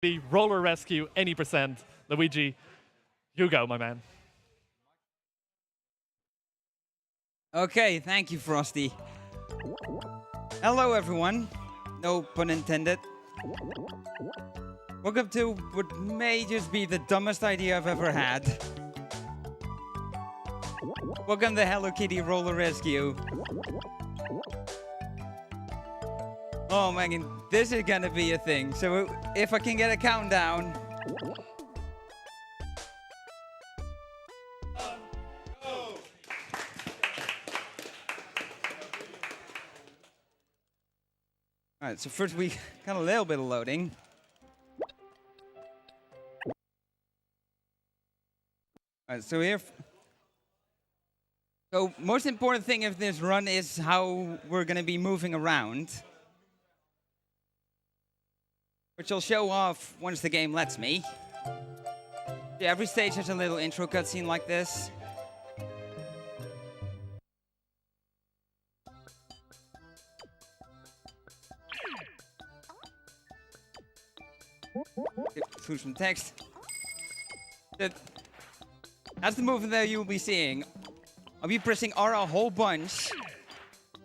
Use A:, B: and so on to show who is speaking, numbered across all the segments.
A: The roller rescue, any percent. Luigi, you go, my man.
B: Okay, thank you, Frosty. Hello, everyone. No pun intended. Welcome to what may just be the dumbest idea I've ever had. Welcome to Hello Kitty Roller Rescue. Oh man, this is gonna be a thing. So if I can get a countdown. Alright, so first we got a little bit of loading. Alright, so here. So most important thing of this run is how we're gonna be moving around. Which I'll show off once the game lets me. Yeah, every stage has a little intro cutscene like this. Through some text. That's the movement that you'll be seeing. I'll be pressing R a whole bunch.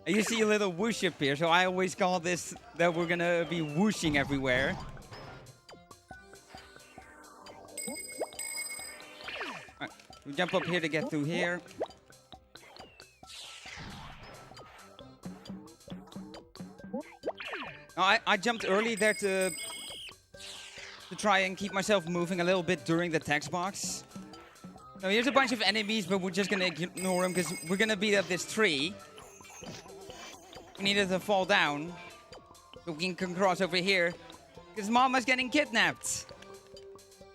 B: And you see a little whoosh appear, so I always call this that we're gonna be whooshing everywhere. Alright, we jump up here to get through here. Now, I jumped early there to try and keep myself moving a little bit during the text box. Now here's a bunch of enemies, but we're just gonna ignore them because we're gonna beat up this tree. We need it to fall down so we can cross over here because Mama's getting kidnapped.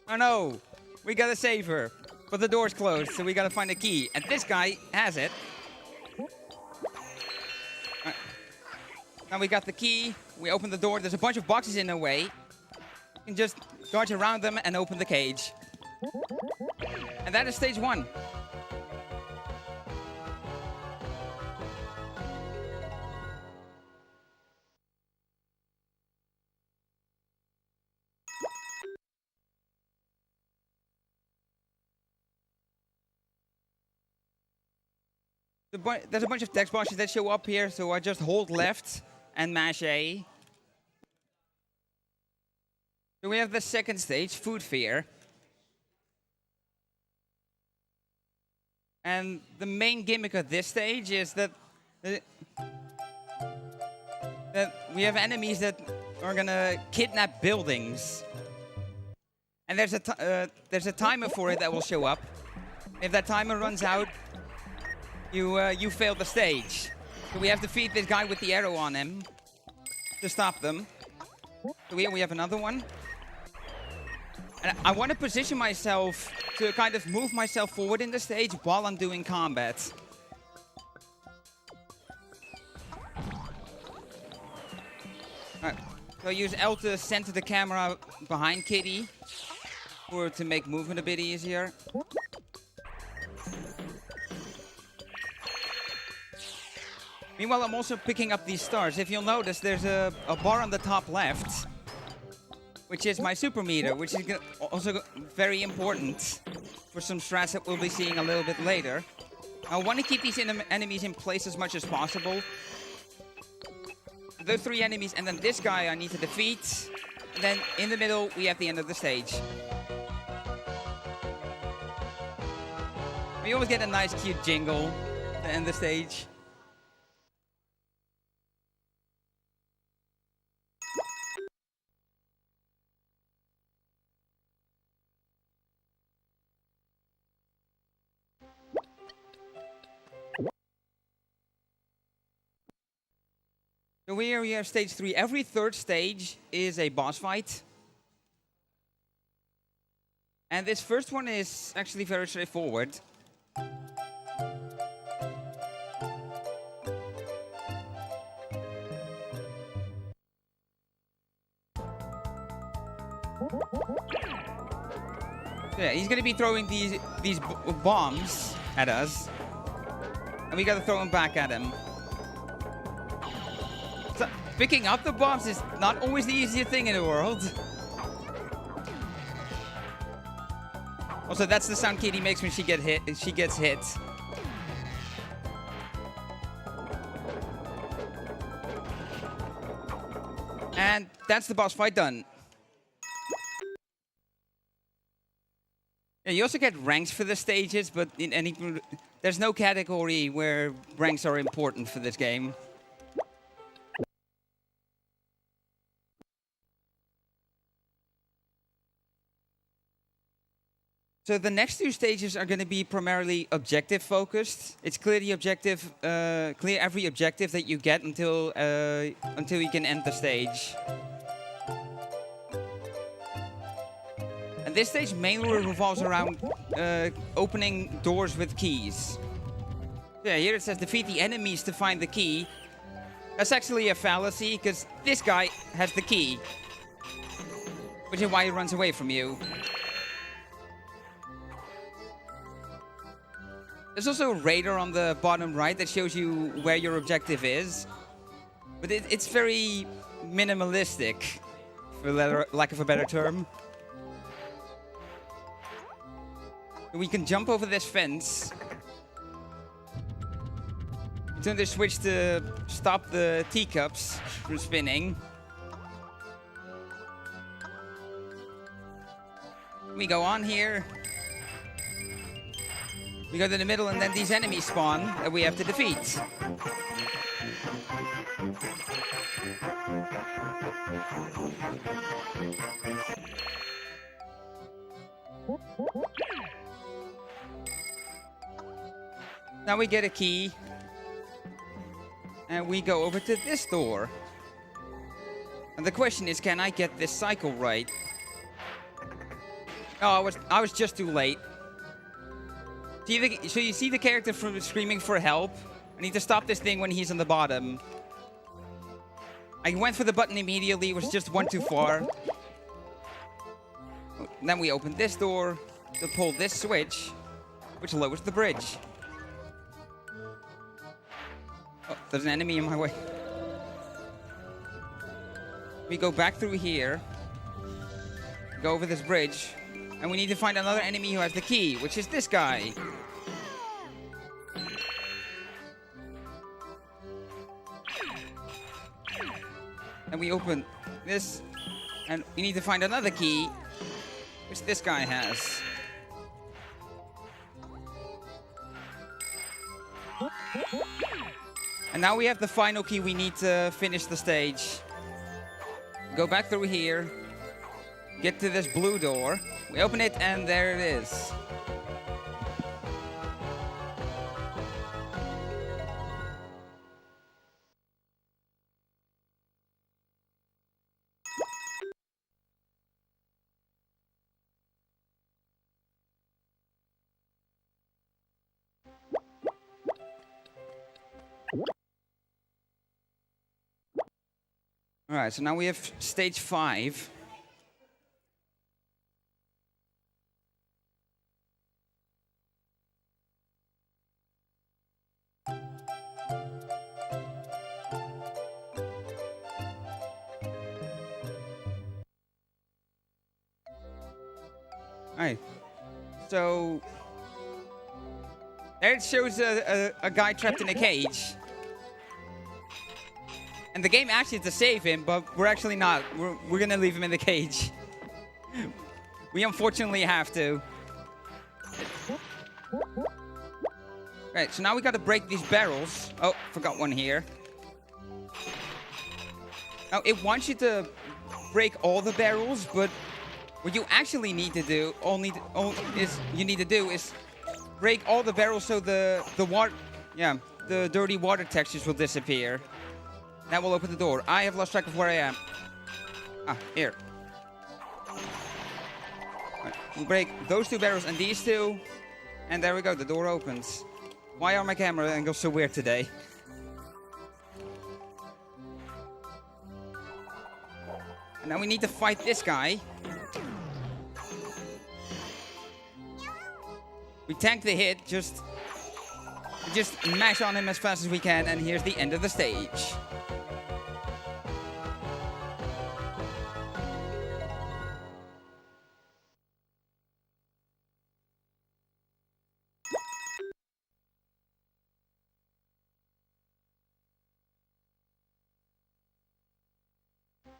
B: Oh no, we gotta save her, but the door's closed, so we gotta find a key. And this guy has it. Right. Now we got the key. We open the door. There's a bunch of boxes in the way. You can just dodge around them and open the cage. And that is stage 1. There's a bunch of text boxes that show up here, so I just hold left and mash A. So we have the second stage, Food Fear. And the main gimmick of this stage is that we have enemies that are gonna kidnap buildings. And there's a timer for it that will show up. If that timer runs out, you fail the stage. So we have to defeat this guy with the arrow on him to stop them. So here we have another one. And I want to position myself to kind of move myself forward in the stage while I'm doing combat. Alright, so I use L to center the camera behind Kitty to make movement a bit easier. Meanwhile, I'm also picking up these stars. If you'll notice, there's a bar on the top left, which is my super meter, which is also very important for some strats that we'll be seeing a little bit later. I want to keep these enemies in place as much as possible. Those 3 enemies, and then this guy I need to defeat. And then in the middle, we have the end of the stage. We always get a nice, cute jingle to end the stage. So here we have stage 3. Every third stage is a boss fight. And this first one is actually very straightforward. So yeah, he's gonna be throwing these bombs at us. And we gotta throw them back at him. So, picking up the bombs is not always the easiest thing in the world. Also, that's the sound Kitty makes when she gets hit. And that's the boss fight done. Yeah, you also get ranks for the stages, but there's no category where ranks are important for this game. So the next two stages are going to be primarily objective focused. It's clear the objective, clear every objective that you get until you can end the stage. And this stage mainly revolves around opening doors with keys. Yeah, here it says defeat the enemies to find the key. That's actually a fallacy, because this guy has the key, which is why he runs away from you. There's also a radar on the bottom right that shows you where your objective is. But it's very minimalistic, for lack of a better term. We can jump over this fence. Turn the switch to stop the teacups from spinning. We go on here. We go to the middle, and then these enemies spawn that we have to defeat. Now we get a key. And we go over to this door. And the question is, can I get this cycle right? Oh, I was just too late. So you see the character screaming for help. I need to stop this thing when he's on the bottom. I went for the button immediately. It was just one too far. Then we open this door to pull this switch, which lowers the bridge. Oh, there's an enemy in my way. We go back through here, go over this bridge, and we need to find another enemy who has the key, which is this guy. And we open this, and we need to find another key, which this guy has. And now we have the final key we need to finish the stage. Go back through here, get to this blue door. We open it, and there it is. All right, so now we have stage 5. All right, so there it shows a guy trapped in a cage. And the game asks you to save him, but we're actually not. We're gonna leave him in the cage. We unfortunately have to. Right, so now we gotta break these barrels. Oh, forgot one here. Now, it wants you to break all the barrels, but what you actually need to do, is break all the barrels so the dirty water textures will disappear. That will open the door. I have lost track of where I am. Ah, here. Right, we'll break those 2 barrels and these 2. And there we go, the door opens. Why are my camera angles so weird today? And now we need to fight this guy. We tank the hit, just mash on him as fast as we can, and here's the end of the stage.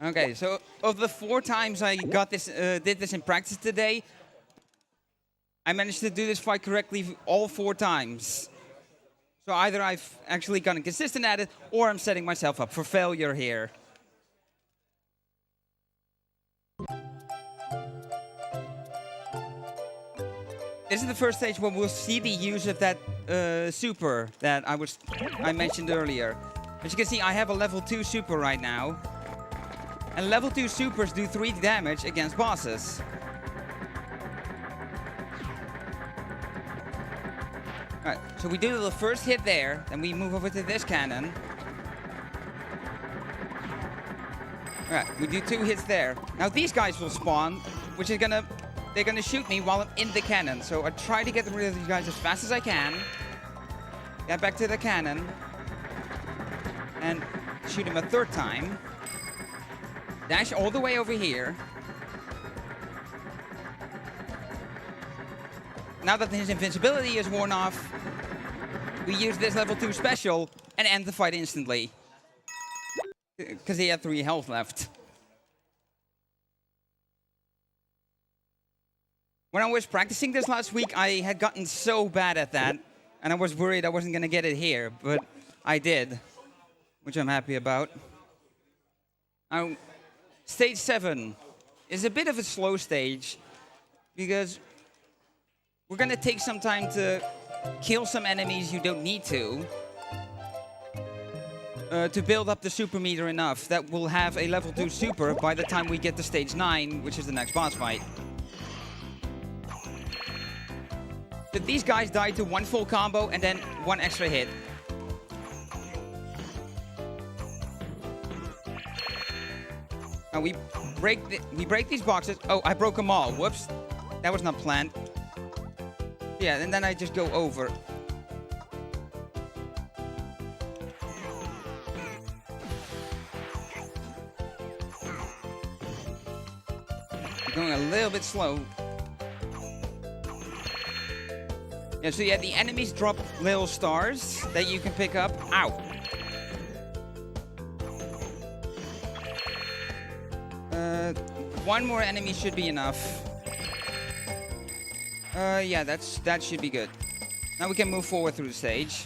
B: Okay, so of the 4 times I got this, did this in practice today, I managed to do this fight correctly all 4 times. So either I've actually gotten consistent at it, or I'm setting myself up for failure here. This is the first stage where we'll see the use of that super that I mentioned earlier. As you can see, I have a level 2 super right now. And level 2 supers do 3 damage against bosses. Alright, so we do the first hit there, then we move over to this cannon. Alright, we do 2 hits there. Now these guys will spawn, which is they're gonna shoot me while I'm in the cannon. So I try to get rid of these guys as fast as I can. Get back to the cannon. And shoot him a 3rd time. Dash all the way over here. Now that his invincibility is worn off, we use this level 2 special and end the fight instantly. Because he had 3 health left. When I was practicing this last week, I had gotten so bad at that, and I was worried I wasn't going to get it here, but I did, which I'm happy about. Now, stage 7 is a bit of a slow stage, because we're going to take some time to kill some enemies you don't need to build up the super meter enough that we'll have a level 2 super by the time we get to stage 9, which is the next boss fight. But these guys die to 1 full combo and then 1 extra hit. Now we break these boxes. Oh, I broke them all. Whoops. That was not planned. Yeah, and then I just go over. I'm going a little bit slow. Yeah, so yeah, the enemies drop little stars that you can pick up. Ow. One more enemy should be enough. Yeah, that should be good. Now we can move forward through the stage.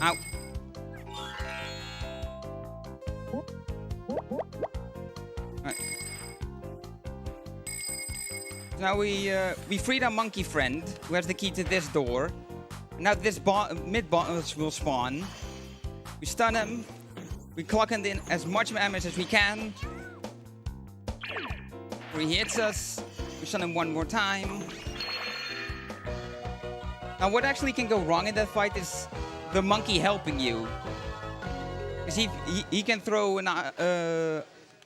B: Ow. Right. Now we freed our monkey friend, who has the key to this door. Now this mid-boss will spawn. We stun him. We clock in as much damage as we can. He hits us. We stun him 1 more time. Now what actually can go wrong in that fight is the monkey helping you. Because he can throw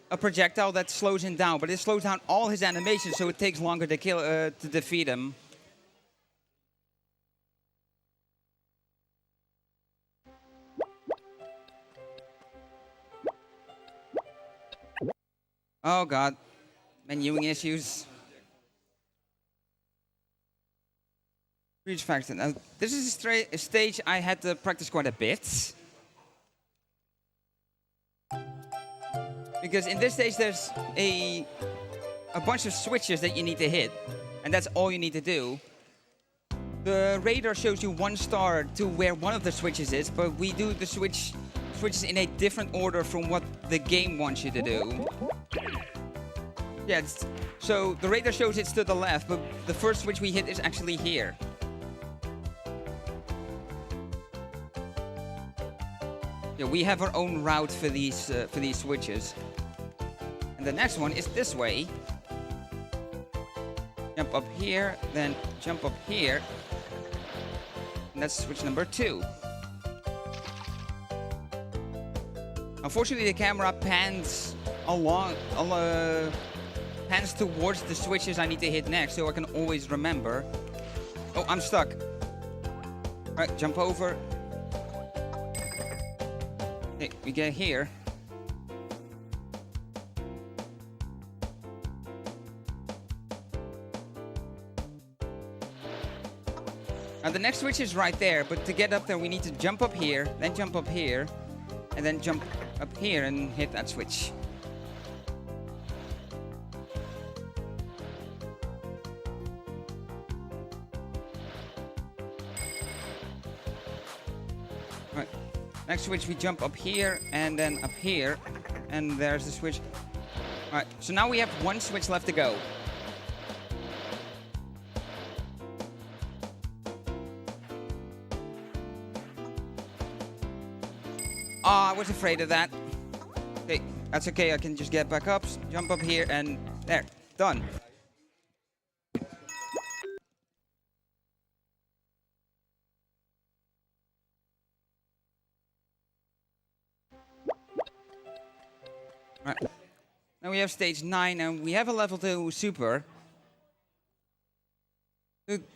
B: a projectile that slows him down, but it slows down all his animations, so it takes longer to defeat him. Oh god, menuing issues. Reach factor. Now, this is a stage I had to practice quite a bit. Because in this stage there's a bunch of switches that you need to hit. And that's all you need to do. The radar shows you 1 star to where one of the switches is, but we do the switches in a different order from what the game wants you to do. Yeah, so the radar shows it's to the left, but the first switch we hit is actually here. Yeah, we have our own route for these switches. And the next one is this way. Jump up here, then jump up here. And that's switch number 2. Unfortunately, the camera pans pans towards the switches I need to hit next, so I can always remember. Oh, I'm stuck. All right, jump over. Okay, we get here. Now the next switch is right there, but to get up there we need to jump up here, then jump up here, and then jump up here and hit that switch. Right. Next switch we jump up here and then up here, and there's the switch. All right, so now we have one switch left to go. Oh, I was afraid of that. Okay, that's okay. I can just get back up, jump up here, and there. Done. Alright. Now we have stage 9, and we have a level 2 super.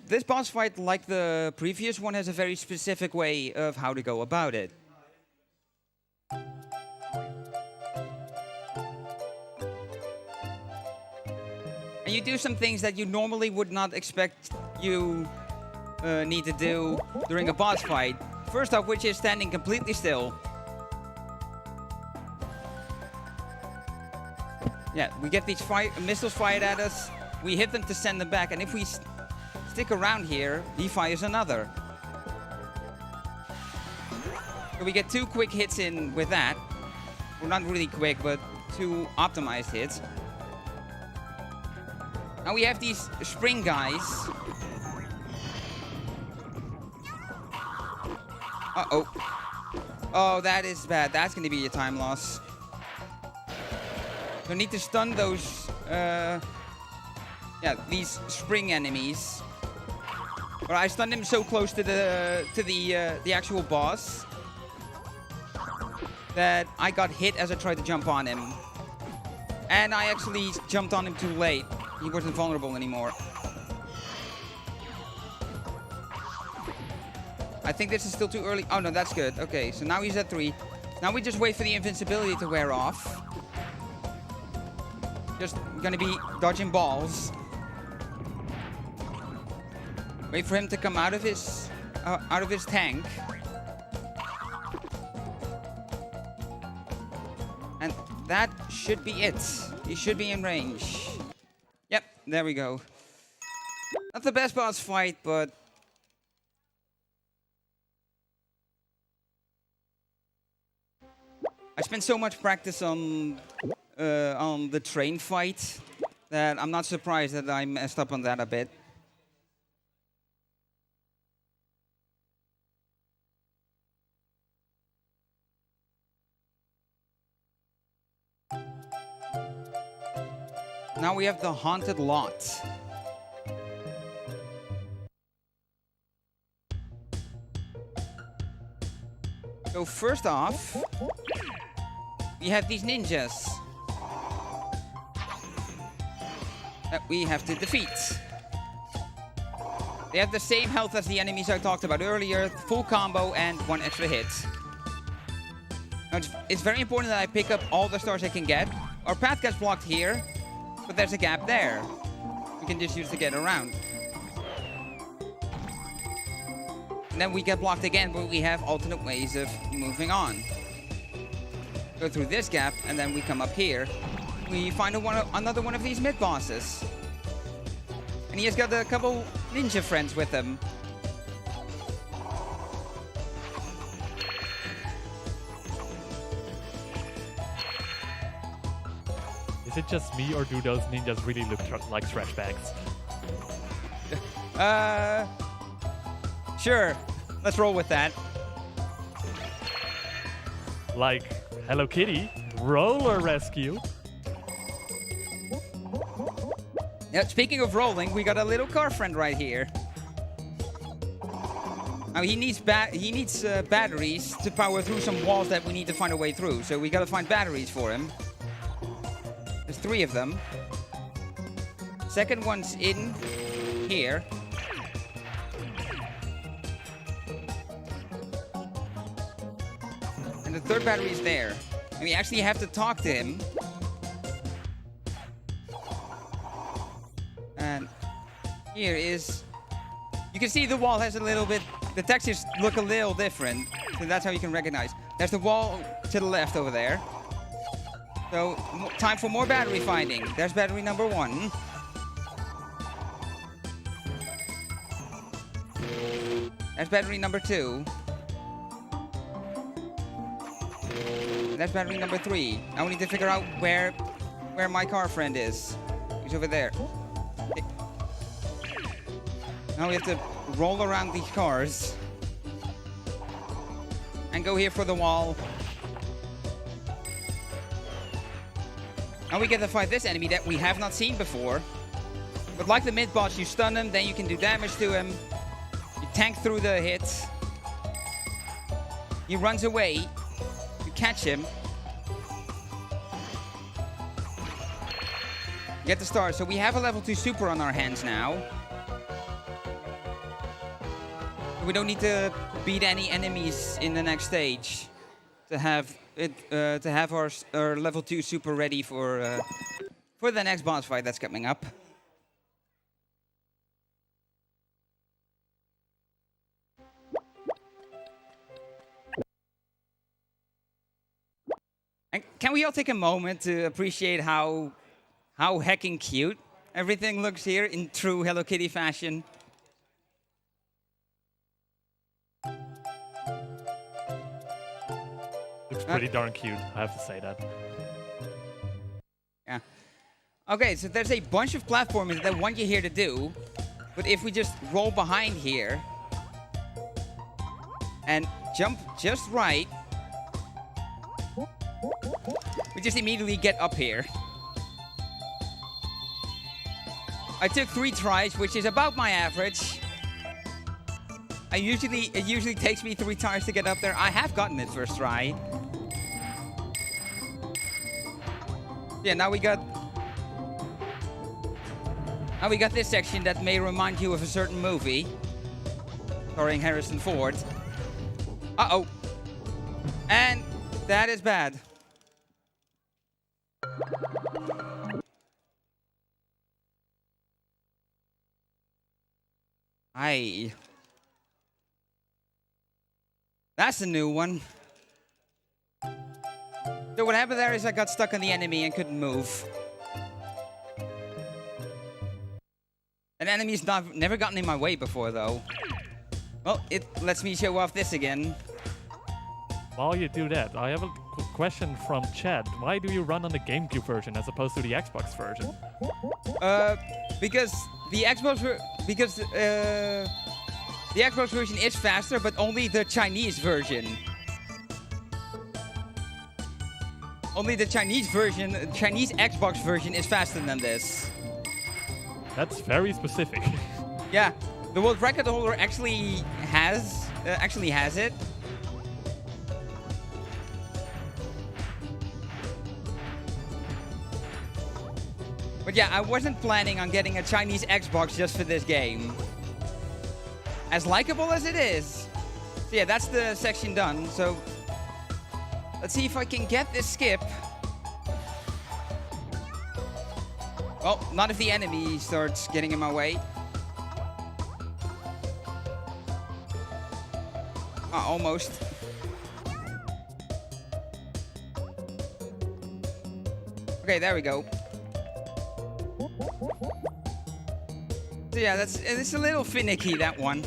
B: This boss fight, like the previous one, has a very specific way of how to go about it. And you do some things that you normally would not expect you need to do during a boss fight. First off, which is standing completely still. Yeah, we get these missiles fired at us, we hit them to send them back, and if we stick around here, he fires another. So we get 2 quick hits in with that. Well, not really quick, but 2 optimized hits. Now we have these spring guys. Uh-oh. Oh, that is bad. That's going to be a time loss. So need to stun those, these spring enemies. But I stunned him so close to the actual boss that I got hit as I tried to jump on him. And I actually jumped on him too late. He wasn't vulnerable anymore. I think this is still too early. Oh no, that's good. Okay, so now he's at 3. Now we just wait for the invincibility to wear off. Just gonna be dodging balls. Wait for him to come out of his tank. And that should be it. He should be in range. Yep, there we go. Not the best boss fight, but I spent so much practice on the train fight that I'm not surprised that I messed up on that a bit. Now we have the haunted lot. So first off, we have these ninjas that we have to defeat. They have the same health as the enemies I talked about earlier, full combo and 1 extra hit. Now it's very important that I pick up all the stars I can get. Our path gets blocked here, but there's a gap there. We can just use to get around. And then we get blocked again, but we have alternate ways of moving on. Go through this gap, and then we come up here. We find another one of these mid-bosses. And he has got a couple ninja friends with him.
A: Is it just me, or do those ninjas really look like trash bags?
B: Sure. Let's roll with that.
A: Like Hello Kitty, Roller Rescue.
B: Yeah, speaking of rolling, we got a little car friend right here. Now he needs batteries to power through some walls that we need to find a way through. So we gotta find batteries for him. There's 3 of them. Second one's in here. And the third battery is there. And we actually have to talk to him. And here is... can see the wall has a little bit, the textures look a little different. So that's how you can recognize. There's the wall to the left over there. So time for more battery finding. There's battery number 1. There's battery number 2. And there's battery number 3. Now we need to figure out where my car friend is. He's over there. Now we have to roll around these cars. And go here for the wall. Now we get to fight this enemy that we have not seen before. But like the mid-boss, you stun him, then you can do damage to him. You tank through the hits. He runs away. You catch him. Get the star. So we have a level 2 super on our hands now. We don't need to beat any enemies in the next stage to have it our level 2 super ready for the next boss fight that's coming up. And can we all take a moment to appreciate how heckin' cute everything looks here in true Hello Kitty fashion?
A: Looks pretty darn cute, I have to say that.
B: Yeah. Okay, so there's a bunch of platformers that want you here to do, but if we just roll behind here and jump just right, we just immediately get up here. I took 3 tries, which is about my average. It usually takes me 3 tries to get up there. I have gotten it first try. Yeah, now we got this section that may remind you of a certain movie starring Harrison Ford. Uh-oh. And that is bad. Aye. That's a new one. So what happened there is I got stuck on the enemy and couldn't move. An enemy's never gotten in my way before, though. Well, it lets me show off this again.
A: While you do that, I have a question from Chad. Why do you run on the GameCube version as opposed to the Xbox version?
B: Because the Xbox version is faster, but only the Chinese version. Only the Chinese Xbox version is faster than this.
A: That's very specific.
B: Yeah, the world record holder actually has it. But yeah, I wasn't planning on getting a Chinese Xbox just for this game. As likable as it is. So yeah, that's the section done. So let's see if I can get this skip. Well, not if the enemy starts getting in my way. Almost. Okay, there we go. So yeah, it's a little finicky, that one.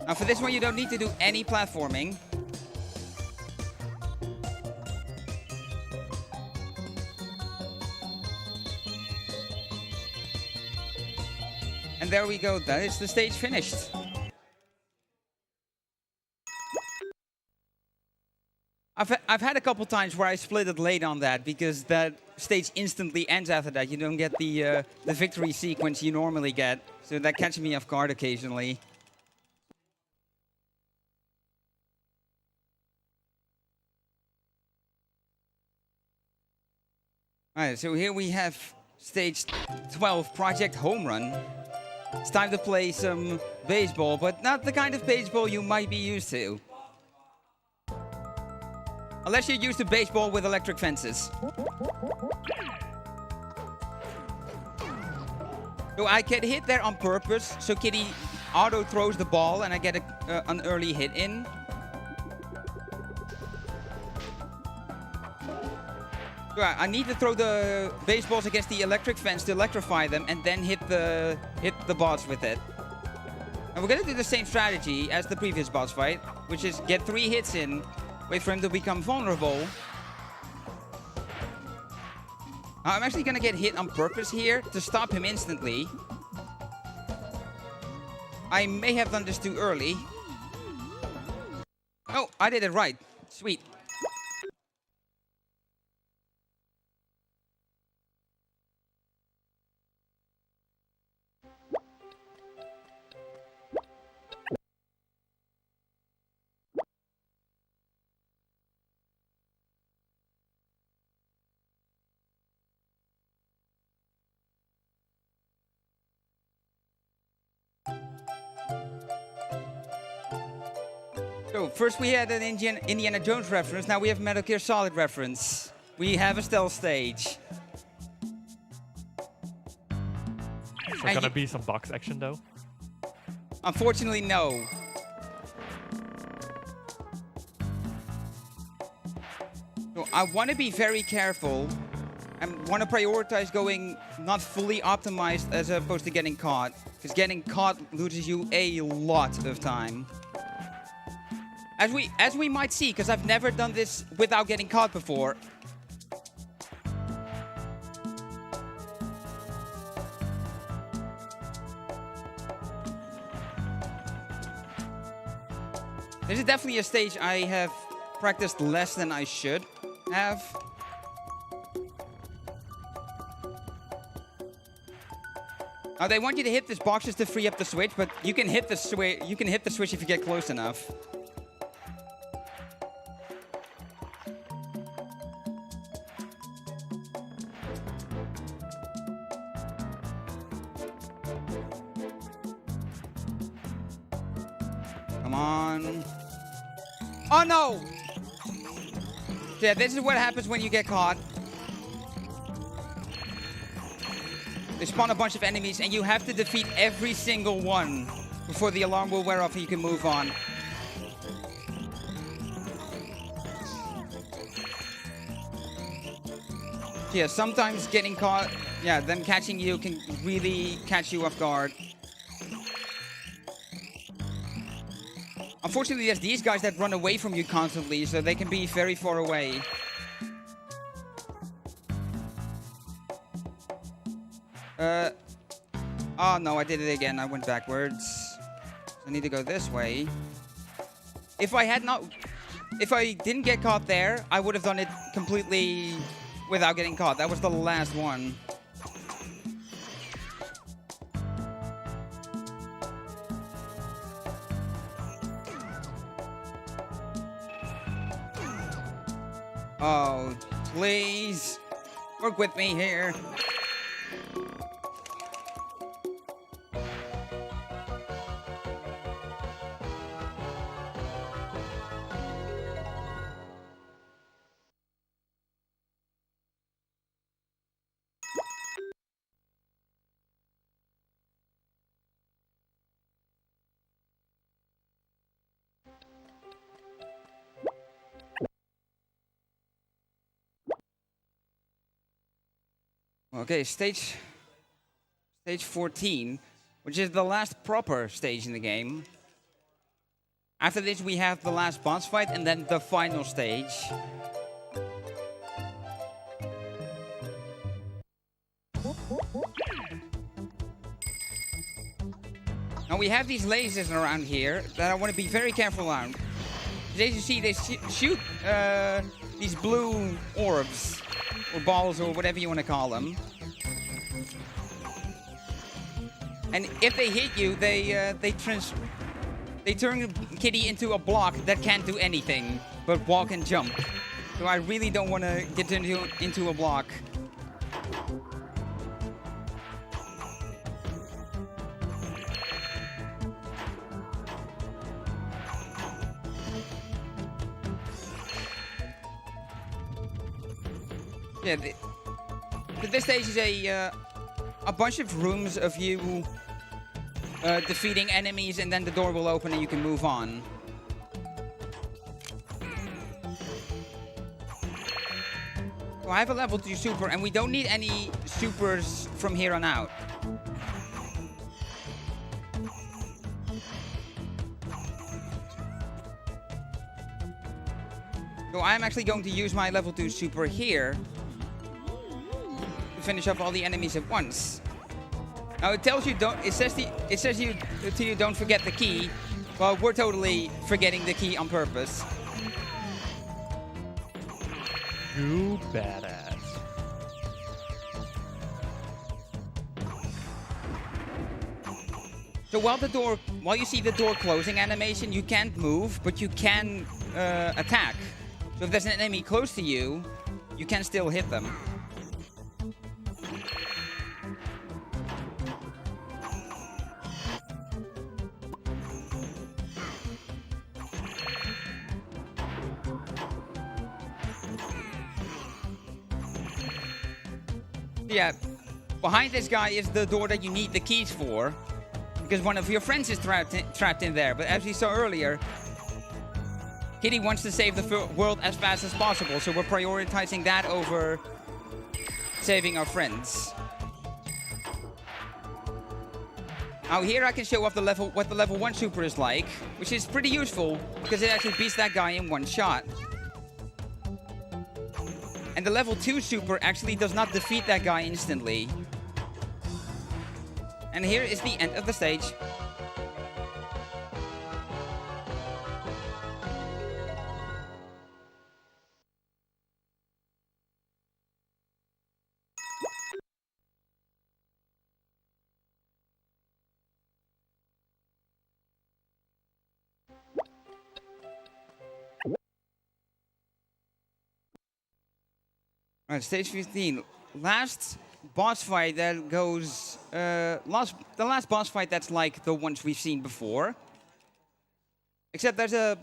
B: Now for this one, you don't need to do any platforming. And there we go, that is the stage finished. I've had a couple times where I split it late on that because that stage instantly ends after that. You don't get the victory sequence you normally get, so that catches me off guard occasionally. Alright, so here we have stage 12, Project Home Run. It's time to play some baseball, but not the kind of baseball you might be used to. Unless you're used to baseball with electric fences. So I get hit there on purpose, so Kitty auto throws the ball and I get an early hit in. So I need to throw the baseballs against the electric fence to electrify them and then hit the boss with it. And we're gonna do the same strategy as the previous boss fight, which is get 3 hits in, wait for him to become vulnerable. I'm actually gonna get hit on purpose here to stop him instantly. I may have done this too early. Oh, I did it right. Sweet. So first we had an Indiana Jones reference, now we have Metal Gear Solid reference. We have a stealth stage.
A: Is there gonna be some box action though?
B: Unfortunately, no. So I want to be very careful and want to prioritize going not fully optimized as opposed to getting caught. Because getting caught loses you a lot of time. As we might see, because I've never done this without getting caught before. This is definitely a stage I have practiced less than I should have. Now they want you to hit this box just to free up the switch, but you can hit the switch. You can hit the switch if you get close enough. Come on. Oh no! Yeah, this is what happens when you get caught. They spawn a bunch of enemies and you have to defeat every single one before the alarm will wear off and you can move on. Yeah, sometimes getting caught, yeah, them catching you can really catch you off guard. Unfortunately, there's these guys that run away from you constantly, so they can be very far away. Oh no, I did it again. I went backwards. I need to go this way. If I didn't get caught there, I would have done it completely without getting caught. That was the last one. Oh, please. Work with me here. Okay, stage 14, which is the last proper stage in the game. After this, we have the last boss fight and then the final stage. Now we have these lasers around here that I want to be very careful around. As you see, they shoot these blue orbs, or balls, or whatever you want to call them. And if they hit you, they turn Kitty into a block that can't do anything but walk and jump. So I really don't want to get into a block. Yeah, this stage is a bunch of rooms of you defeating enemies, and then the door will open and you can move on. So I have a level 2 super, and we don't need any supers from here on out. So I'm actually going to use my level 2 super here to finish up all the enemies at once. Now it tells you it says to you don't forget the key. Well, we're totally forgetting the key on purpose.
A: You badass.
B: So while you see the door closing animation, you can't move, but you can attack. So if there's an enemy close to you, you can still hit them. Yeah, behind this guy is the door that you need the keys for, because one of your friends is trapped in there. But as we saw earlier, Kitty wants to save the world as fast as possible, so we're prioritizing that over saving our friends. Now here I can show off what the level 1 super is like, which is pretty useful, because it actually beats that guy in one shot. And the level 2 super actually does not defeat that guy instantly. And here is the end of the stage. Alright, stage 15. Last boss fight that goes... the last boss fight that's like the ones we've seen before. Except there's a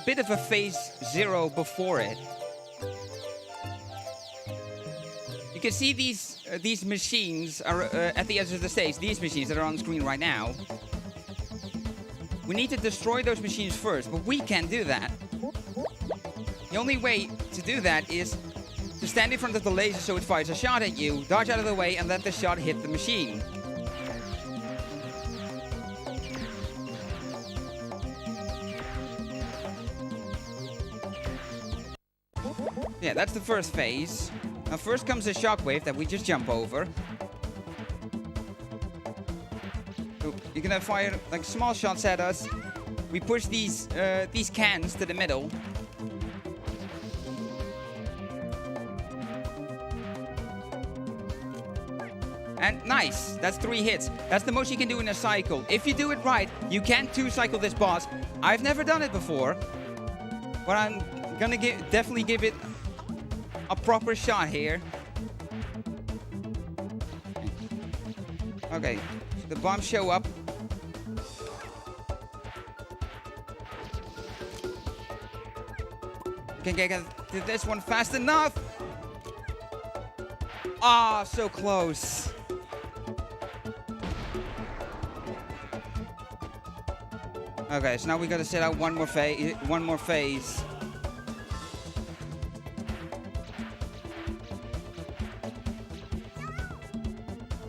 B: bit of a phase 0 before it. You can see these machines are at the edge of the stage. These machines that are on screen right now. We need to destroy those machines first, but we can't do that. The only way to do that is to stand in front of the laser so it fires a shot at you, dodge out of the way, and let the shot hit the machine. Yeah, that's the first phase. Now first comes a shockwave that we just jump over. So you're gonna fire like small shots at us. We push these cans to the middle. And nice, that's 3 hits. That's the most you can do in a cycle. If you do it right, you can 2-cycle this boss. I've never done it before, but I'm gonna definitely give it a proper shot here. Okay, so the bombs show up. Can get to this one fast enough. Ah, so close. Okay, so now we gotta set out one more phase.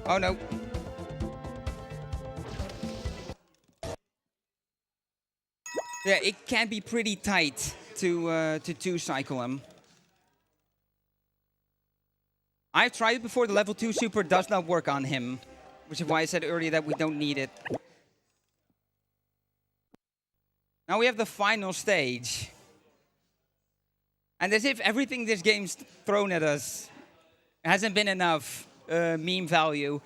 B: Oh no. Yeah, it can be pretty tight to 2-cycle him. I've tried it before. The level 2 super does not work on him, which is why I said earlier that we don't need it. Now we have the final stage. And as if everything this game's thrown at us hasn't been enough meme value,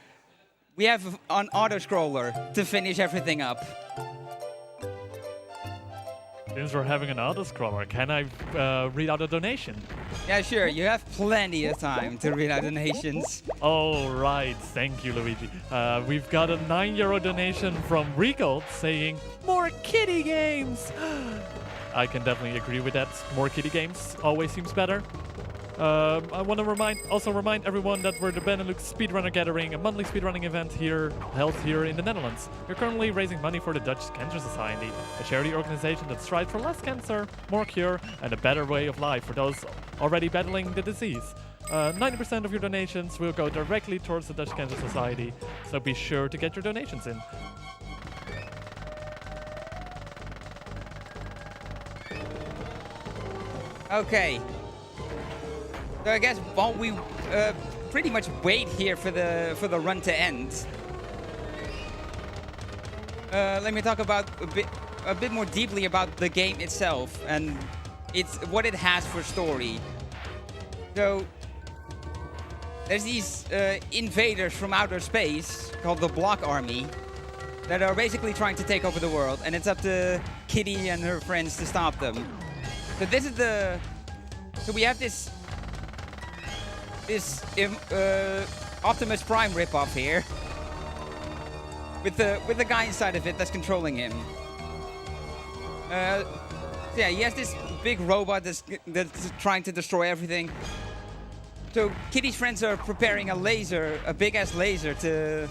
B: we have an Autoscroller to finish everything up.
A: Since we're having an Autoscroller, can I read out a donation?
B: Yeah, sure. You have plenty of time to read out donations.
A: Oh, right. Thank you, Luigi. We've got a €9 donation from Regal saying, more kitty games! I can definitely agree with that. More kitty games always seems better. I want to also remind everyone that we're the Benelux Speedrunner Gathering, a monthly speedrunning event held here in the Netherlands. We're currently raising money for the Dutch Cancer Society, a charity organization that strives for less cancer, more cure, and a better way of life for those already battling the disease. 90% of your donations will go directly towards the Dutch Cancer Society, so be sure to get your donations in.
B: Okay. So I guess while we pretty much wait here for the run to end, let me talk about a bit more deeply about the game itself and what it has for story. So there's these invaders from outer space called the Block Army that are basically trying to take over the world, and it's up to Kitty and her friends to stop them. So this is so we have this Optimus Prime ripoff here, with the guy inside of it that's controlling him. Yeah, he has this big robot that's trying to destroy everything. So Kitty's friends are preparing a big ass laser to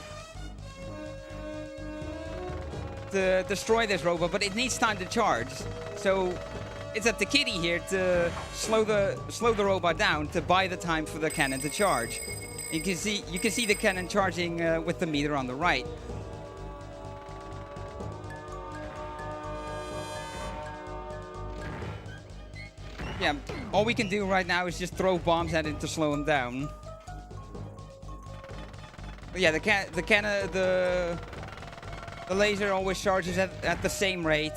B: destroy this robot, but it needs time to charge. So it's up to Kitty here to slow the robot down to buy the time for the cannon to charge. You can see the cannon charging with the meter on the right. Yeah, all we can do right now is just throw bombs at it to slow him down. But yeah, the laser always charges at the same rate.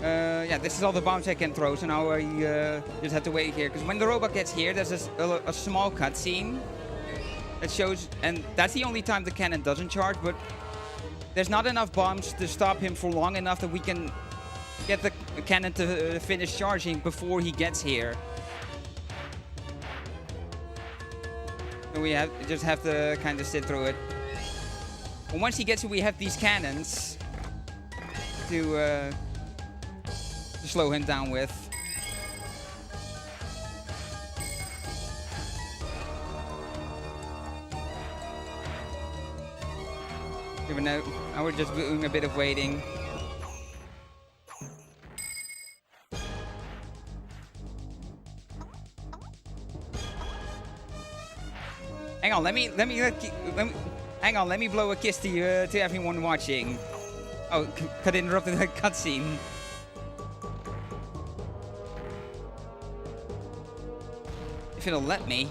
B: Yeah, this is all the bombs I can throw, so now I just have to wait here. Because when the robot gets here, there's a small cutscene that shows, and that's the only time the cannon doesn't charge, but there's not enough bombs to stop him for long enough that we can get the cannon to finish charging before he gets here. So we just have to kind of sit through it. And once he gets here, we have these cannons to slow him down with. Even though now we're just doing a bit of waiting. Hang on, let me blow a kiss to you, to everyone watching. Oh, could interrupt the cutscene. If it'll let me.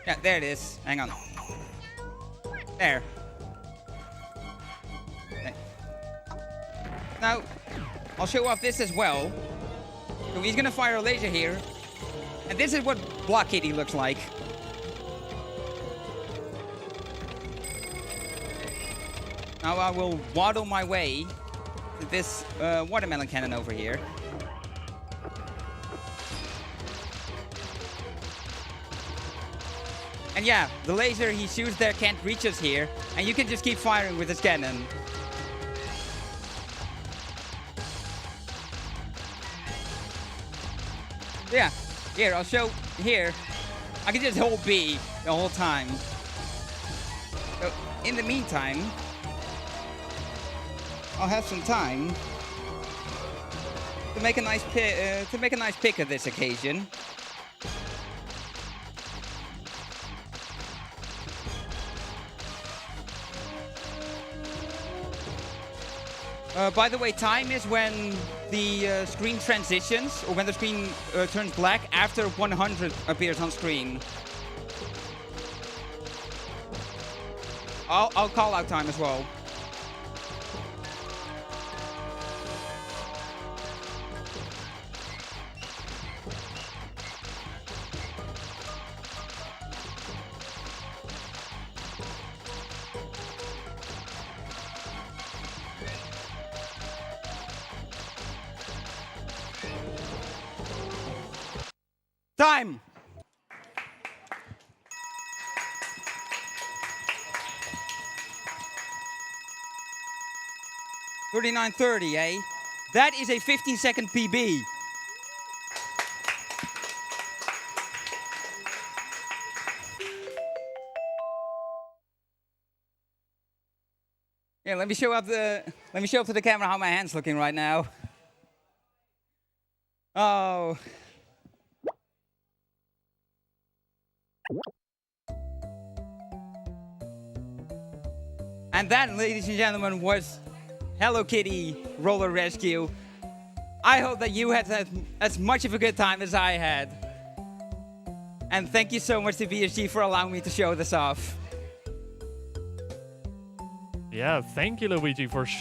B: Yeah, there it is. Hang on. There. Okay. Now, I'll show off this as well. So he's gonna fire a laser here. And this is what Block Kitty looks like. Now I will waddle my way to this watermelon cannon over here. And yeah, the laser he shoots there can't reach us here, and you can just keep firing with this cannon. Yeah, here, I'll show, here. I can just hold B the whole time. So, in the meantime, I'll have some time to make a nice pick of this occasion. By the way, time is when the screen transitions, or when the screen turns black after 100 appears on screen. I'll call out time as well. Time! $39.30, eh? That is a 15-second PB. Yeah, let me show up to the camera how my hand's looking right now. Oh. And that, ladies and gentlemen, was Hello Kitty Roller Rescue. I hope that you had as much of a good time as I had. And thank you so much to BSG for allowing me to show this off.
A: Yeah, thank you, Luigi, for showing